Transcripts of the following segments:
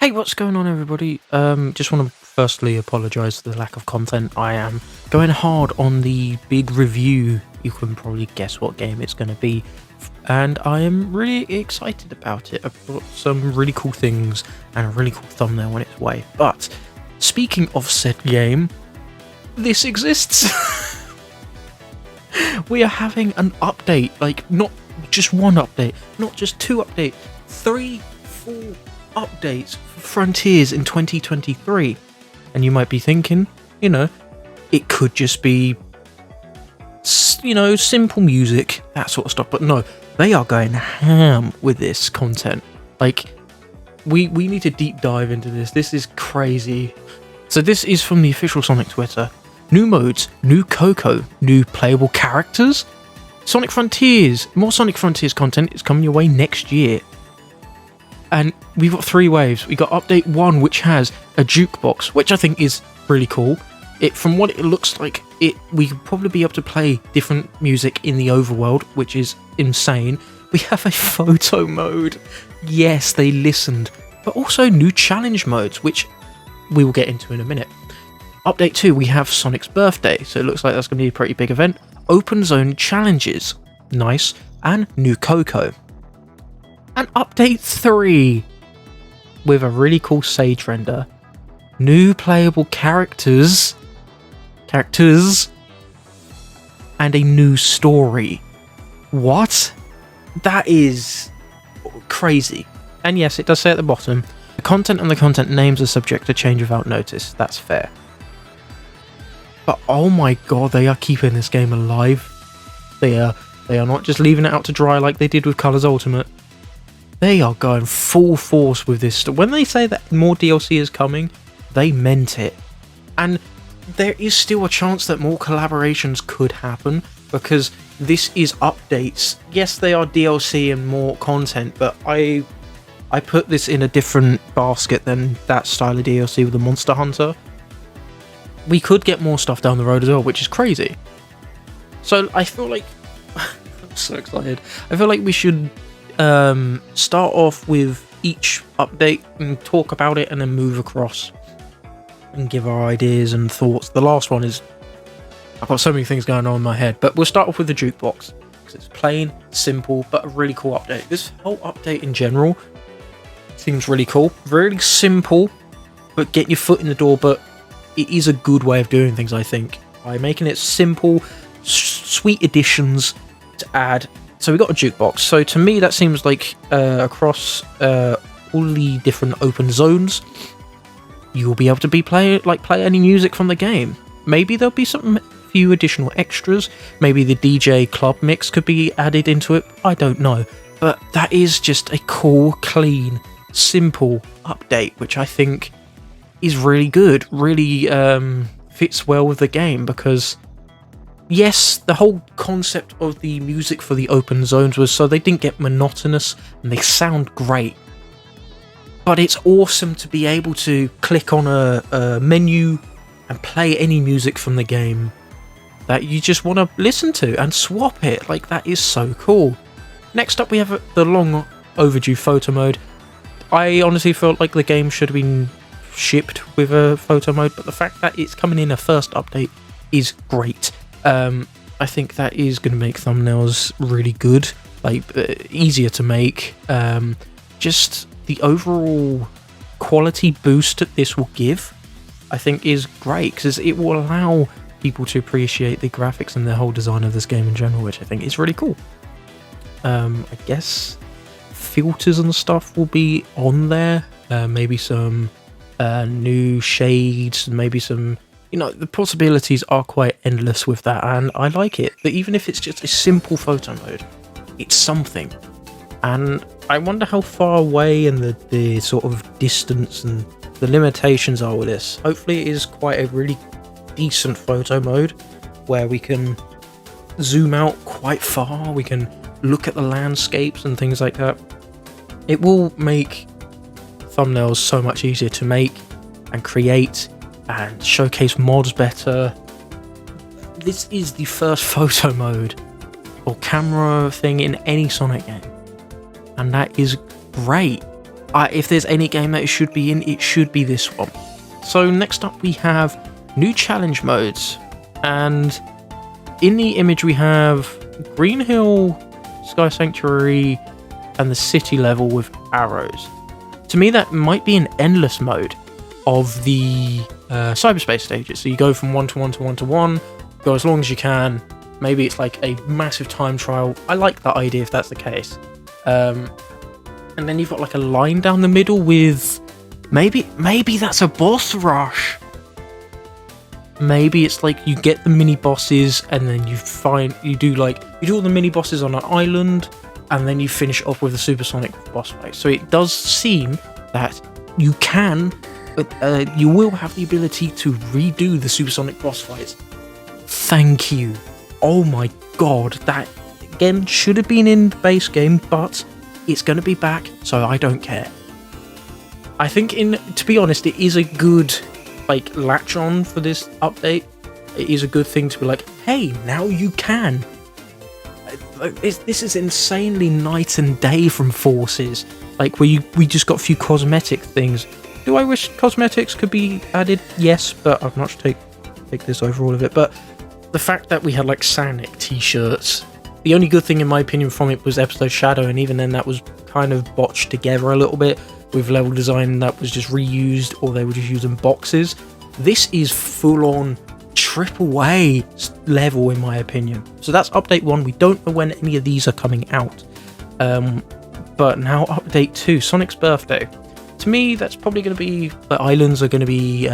Hey, what's going on, everybody? Just want to firstly apologise for the lack of content. I am going hard on the big review. You can probably guess what game it's going to be, and I am really excited about it. I've got some really cool things and a really cool thumbnail on its way. But speaking of said game, this exists. We are having an update, like not just one update, not just two updates, 3, 4 updates for Frontiers in 2023. And you might be thinking, it could just be, simple music, that sort of stuff. But no, they are going ham with this content. Like, we need to deep dive into this. This is crazy. So this is from the official Sonic Twitter. New modes, new Coco, new playable characters, Sonic Frontiers. More Sonic Frontiers content is coming your way next year. And we've got 3 waves. We got update 1, which has a jukebox, which I think is really cool. From what it looks like, we could probably be able to play different music in the overworld, which is insane. We have a photo mode. Yes, they listened. But also new challenge modes, which we will get into in a minute. Update 2, we have Sonic's birthday, so it looks like that's going to be a pretty big event. Open zone challenges, nice, and new Coco. And update 3, with a really cool Sage render, new playable characters, and a new story. What? That is crazy. And yes, it does say at the bottom, the content and the content names are subject to change without notice. That's fair. But oh my god, they are keeping this game alive. They are not just leaving it out to dry like they did with Colors Ultimate. They are going full force with this. When they say that more DLC is coming, they meant it. And there is still a chance that more collaborations could happen, because this is updates. Yes, they are DLC and more content, but I put this in a different basket than that style of DLC with the Monster Hunter. We could get more stuff down the road as well, which is crazy. So I feel like I'm so excited. I feel like we should start off with each update and talk about it, and then move across and give our ideas and thoughts. The last one is, I've got so many things going on in my head, but we'll start off with the jukebox, because it's plain, simple, but a really cool update. This whole update in general seems really cool, really simple, but get your foot in the door. But it is a good way of doing things, I think, by making it simple, sweet additions to add. So we got a jukebox. So to me, that seems like across all the different open zones, you'll be able to play any music from the game. Maybe there'll be some few additional extras. Maybe the DJ club mix could be added into it. I don't know. But that is just a cool, clean, simple update, which I think is really good, really fits well with the game, because yes, the whole concept of the music for the open zones was so they didn't get monotonous and they sound great. But it's awesome to be able to click on a menu and play any music from the game that you just want to listen to and swap it. Like, that is so cool. Next up, we have the long overdue photo mode. I honestly felt like the game should have been shipped with a photo mode, but the fact that it's coming in a first update is great. I think that is going to make thumbnails really good, like easier to make. Just the overall quality boost that this will give, I think, is great, because it will allow people to appreciate the graphics and the whole design of this game in general, which I think is really cool. I guess filters and stuff will be on there, maybe some new shades, maybe some, the possibilities are quite endless with that, and I like it. But even if it's just a simple photo mode, it's something. And I wonder how far away and the sort of distance and the limitations are with this. Hopefully it is quite a really decent photo mode where we can zoom out quite far, we can look at the landscapes and things like that. It will make thumbnails so much easier to make and create and showcase mods better. This is the first photo mode or camera thing in any Sonic game, and that is great. If there's any game that it should be in, it should be this one. So next up we have new challenge modes, and in the image we have Green Hill, Sky Sanctuary, and the city level with arrows. To me, that might be an endless mode of the cyberspace stages. So you go from 1 to 1 to 1 to 1, go as long as you can. Maybe it's like a massive time trial. I like that idea if that's the case. And then you've got like a line down the middle with maybe that's a boss rush. Maybe it's like you get the mini bosses and then you do all the mini bosses on an island, and then you finish off with a supersonic boss fight. So it does seem that you will have the ability to redo the supersonic boss fights. Thank you. Oh my god, that again should have been in the base game, but it's going to be back, so I don't care. I think, to be honest, it is a good latch on for this update. It is a good thing to be like, hey, now you can. This is insanely night and day from Forces. Where we just got a few cosmetic things. Do I wish cosmetics could be added? Yes, but I've not take this over all of it. But the fact that we had Sanic t-shirts, the only good thing in my opinion from it was episode Shadow, and even then that was kind of botched together a little bit with level design that was just reused, or they were just using boxes. This is full-on AAA level in my opinion. So that's update 1. We don't know when any of these are coming out. But now update 2, Sonic's birthday. To me, that's probably going to be, the islands are going to be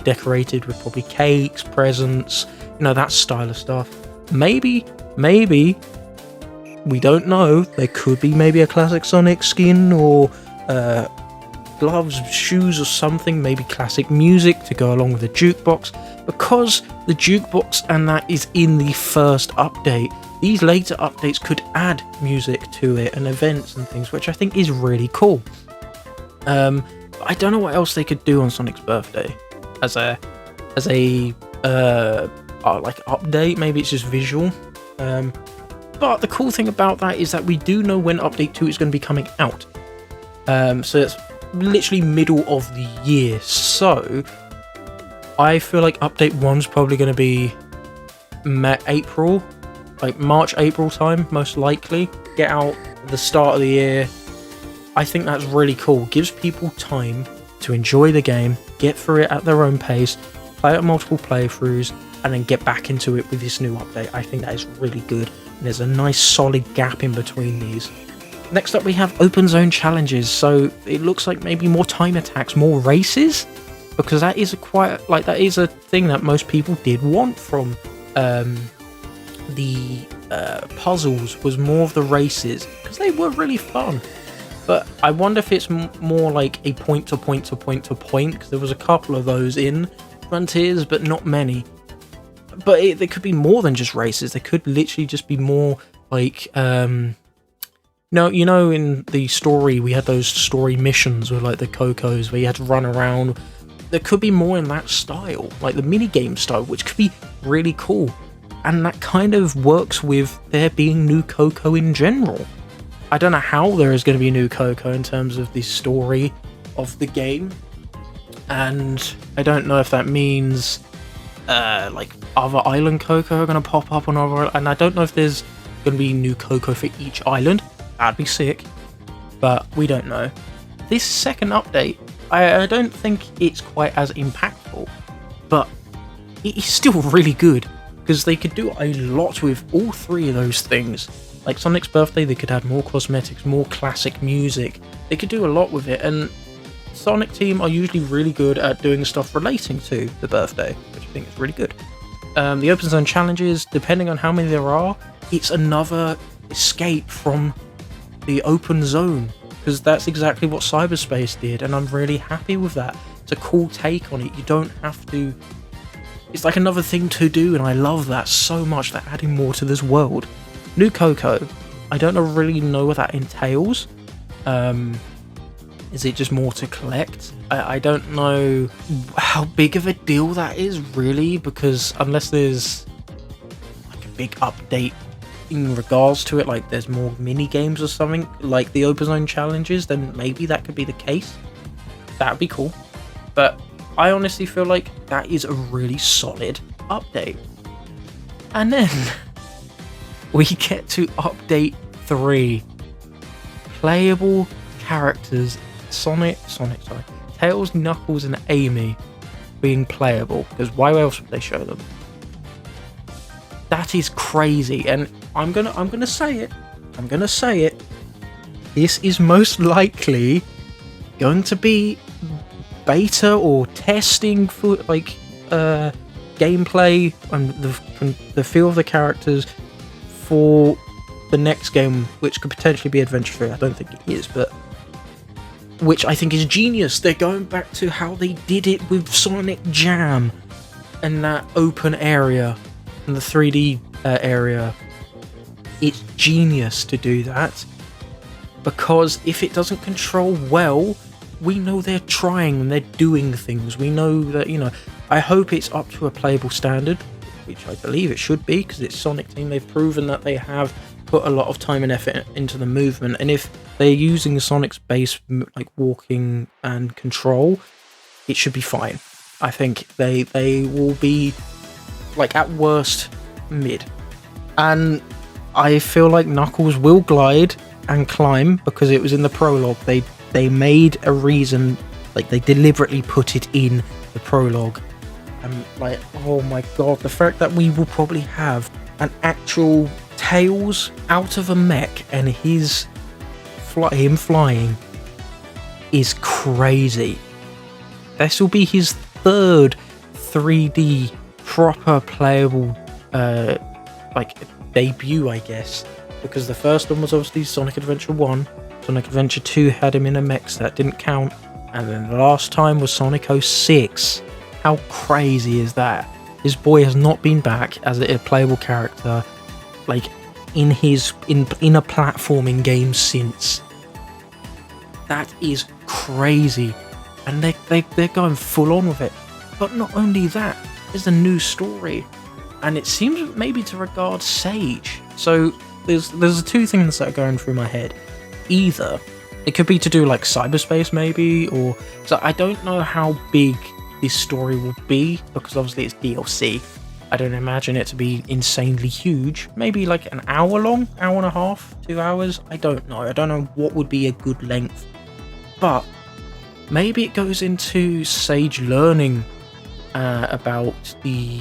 decorated with probably cakes, presents, that style of stuff. Maybe, we don't know, there could be maybe a classic Sonic skin, or gloves, shoes or something, maybe classic music to go along with the jukebox, because the jukebox and that is in the first update. These later updates could add music to it and events and things, which I think is really cool. I don't know what else they could do on Sonic's birthday as a update. Maybe it's just visual. But the cool thing about that is that we do know when update 2 is going to be coming out. So it's literally middle of the year. So I feel like update 1's probably going to be April, March, April time, most likely. Get out at the start of the year. I think that's really cool. Gives people time to enjoy the game, get through it at their own pace, play it multiple playthroughs, and then get back into it with this new update. I think that is really good. And there's a nice solid gap in between these. Next up we have open zone challenges. So it looks like maybe more time attacks, more races, because that is that is a thing that most people did want from the puzzles, was more of the races, because they were really fun. But I wonder if it's more like a point to point to point to point, because there was a couple of those in Frontiers, but not many. But there could be more than just races. There could literally just be more no, in the story we had those story missions with the Cocos where you had to run around. There could be more in that style, like the minigame style, which could be really cool. And that kind of works with there being new Coco in general. I don't know how there is going to be new Coco in terms of the story of the game. And I don't know if that means other island Coco are going to pop up on other, and I don't know if there's going to be new Coco for each island. That'd be sick, but we don't know. This second update, I don't think it's quite as impactful, but it is still really good, because they could do a lot with all three of those things. Like Sonic's birthday, they could add more cosmetics, more classic music. They could do a lot with it, and Sonic Team are usually really good at doing stuff relating to the birthday, which I think is really good. The open zone challenges, depending on how many there are, it's another escape from the open zone, because that's exactly what cyberspace did, and I'm really happy with that. It's a cool take on it. You don't have to, it's like another thing to do, and I love that so much. They're adding more to this world. New Coco, I don't really know what that entails. Is it just more to collect? I don't know how big of a deal that is really, because unless there's like a big update in regards to it, like there's more mini games or something like the open zone challenges, then maybe that could be the case. That would be cool. But I honestly feel like that is a really solid update. And then we get to update 3. Playable characters Tails, Knuckles, and Amy being playable, because why else would they show them? That is crazy, and I'm gonna say it. This is most likely going to be beta or testing for like gameplay and the feel of the characters for the next game, which could potentially be Adventure 3. I don't think it is, but which I think is genius. They're going back to how they did it with Sonic Jam and that open area and the 3D area. It's genius to do that, because if it doesn't control well, we know they're trying and they're doing things. We know that, you know, I hope it's up to a playable standard, which I believe it should be, because it's Sonic Team. They've proven that they have put a lot of time and effort into the movement, and if they're using Sonic's base like walking and control, it should be fine. I think they will be like at worst mid, and I feel like Knuckles will glide and climb because it was in the prologue. They made a reason, like they deliberately put it in the prologue, and like, oh my god, the fact that we will probably have an actual Tails out of a mech and him flying is crazy. This will be his 3rd 3D proper playable like debut, I guess, because the first one was obviously Sonic Adventure 1. Sonic Adventure 2 had him in a mech, so that didn't count, and then the last time was Sonic 06. How crazy is that? This boy has not been back as a playable character like in a platforming game since. That is crazy, and they're going full on with it. But not only that, there's a new story, and it seems maybe to regard Sage. So there's 2 things that are going through my head. Either it could be to do like cyberspace, maybe, or so I don't know how big this story will be, because obviously it's DLC. I don't imagine it to be insanely huge. Maybe like an hour long, hour and a half, 2 hours. I don't know. I don't know what would be a good length. But maybe it goes into Sage learning about the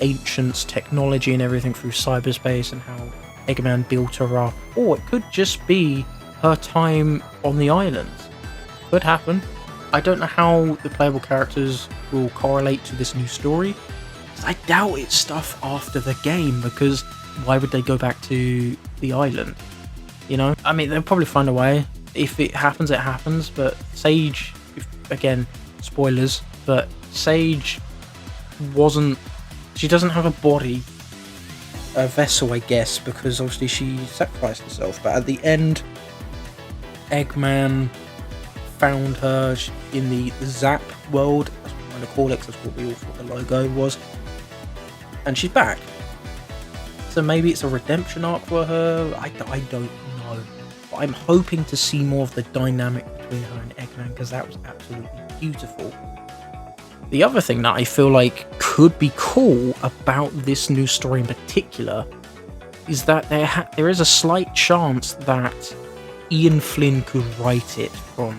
Ancients' technology and everything through cyberspace and how Eggman built her up. Or it could just be her time on the island. Could happen. I don't know how the playable characters will correlate to this new story. I doubt it's stuff after the game, because why would they go back to the island? You know? I mean, they'll probably find a way. If it happens, it happens. But Sage, again, spoilers, but Sage she doesn't have a body, a vessel, I guess, because obviously she sacrificed herself. But at the end, Eggman found her in the Zap world, that's what I'm going to call it, because that's what we all thought the logo was, and she's back. So maybe it's a redemption arc for her. I don't know, but I'm hoping to see more of the dynamic between her and Eggman, because that was absolutely beautiful. The other thing that I feel like could be cool about this new story in particular is that there is a slight chance that Ian Flynn could write it from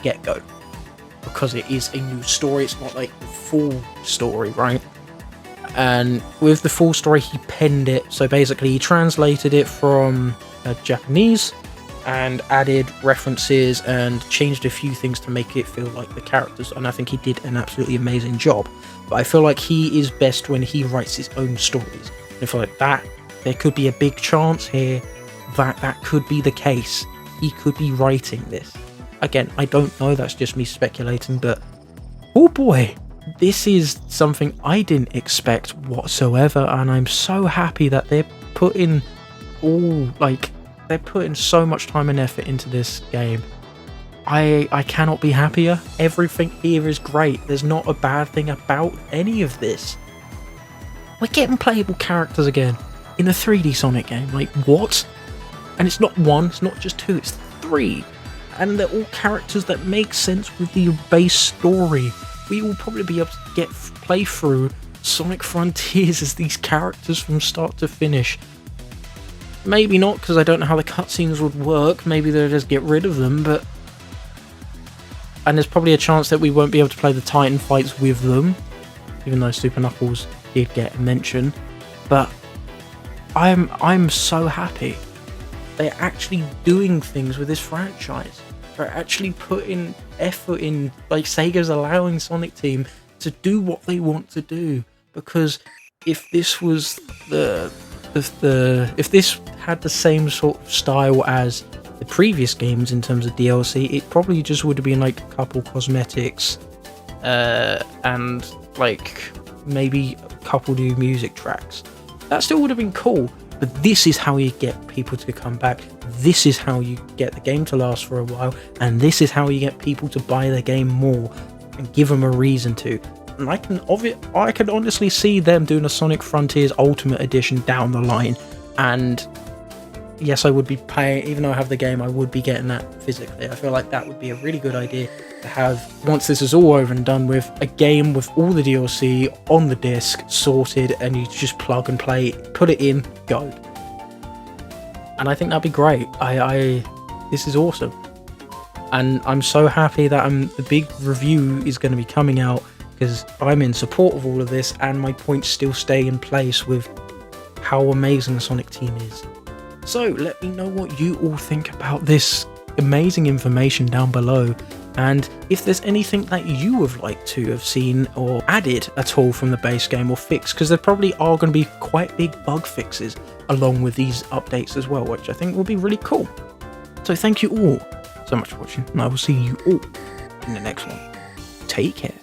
get-go, because it is a new story. It's not like the full story, right? And with the full story, he penned it. So basically, he translated it from Japanese and added references and changed a few things to make it feel like the characters. And I think he did an absolutely amazing job. But I feel like he is best when he writes his own stories. And I feel like that there could be a big chance here that could be the case. He could be writing this. Again, I don't know, that's just me speculating, but oh boy, this is something I didn't expect whatsoever, and I'm so happy that they're putting so much time and effort into this game. I cannot be happier. Everything here is great. There's not a bad thing about any of this. We're getting playable characters again. in a 3D Sonic game. Like, what? And it's not one, it's not just two, it's three. And they're all characters that make sense with the base story. We will probably be able to play through Sonic Frontiers as these characters from start to finish. Maybe not, because I don't know how the cutscenes would work. Maybe they'll just get rid of them, but... And there's probably a chance that we won't be able to play the Titan fights with them, even though Super Knuckles did get a mention. But I'm so happy. They're actually doing things with this franchise. They're actually putting effort in, like Sega's allowing Sonic Team to do what they want to do. Because if this was if this had the same sort of style as the previous games in terms of DLC, it probably just would have been like a couple cosmetics, and like maybe a couple new music tracks. That still would have been cool. But this is how you get people to come back. This is how you get the game to last for a while. And this is how you get people to buy the game more and give them a reason to. And I can honestly see them doing a Sonic Frontiers Ultimate Edition down the line. And yes, I would be paying, even though I have the game, I would be getting that physically. I feel like that would be a really good idea to have, once this is all over and done with, a game with all the DLC on the disc, sorted, and you just plug and play, put it in, go. And I think that'd be great. This is awesome. And I'm so happy that the big review is going to be coming out, because I'm in support of all of this, and my points still stay in place with how amazing the Sonic team is. So let me know what you all think about this amazing information down below, and if there's anything that you would like to have seen or added at all from the base game or fixed, because there probably are going to be quite big bug fixes along with these updates as well, which I think will be really cool. So thank you all so much for watching, and I will see you all in the next one. Take care.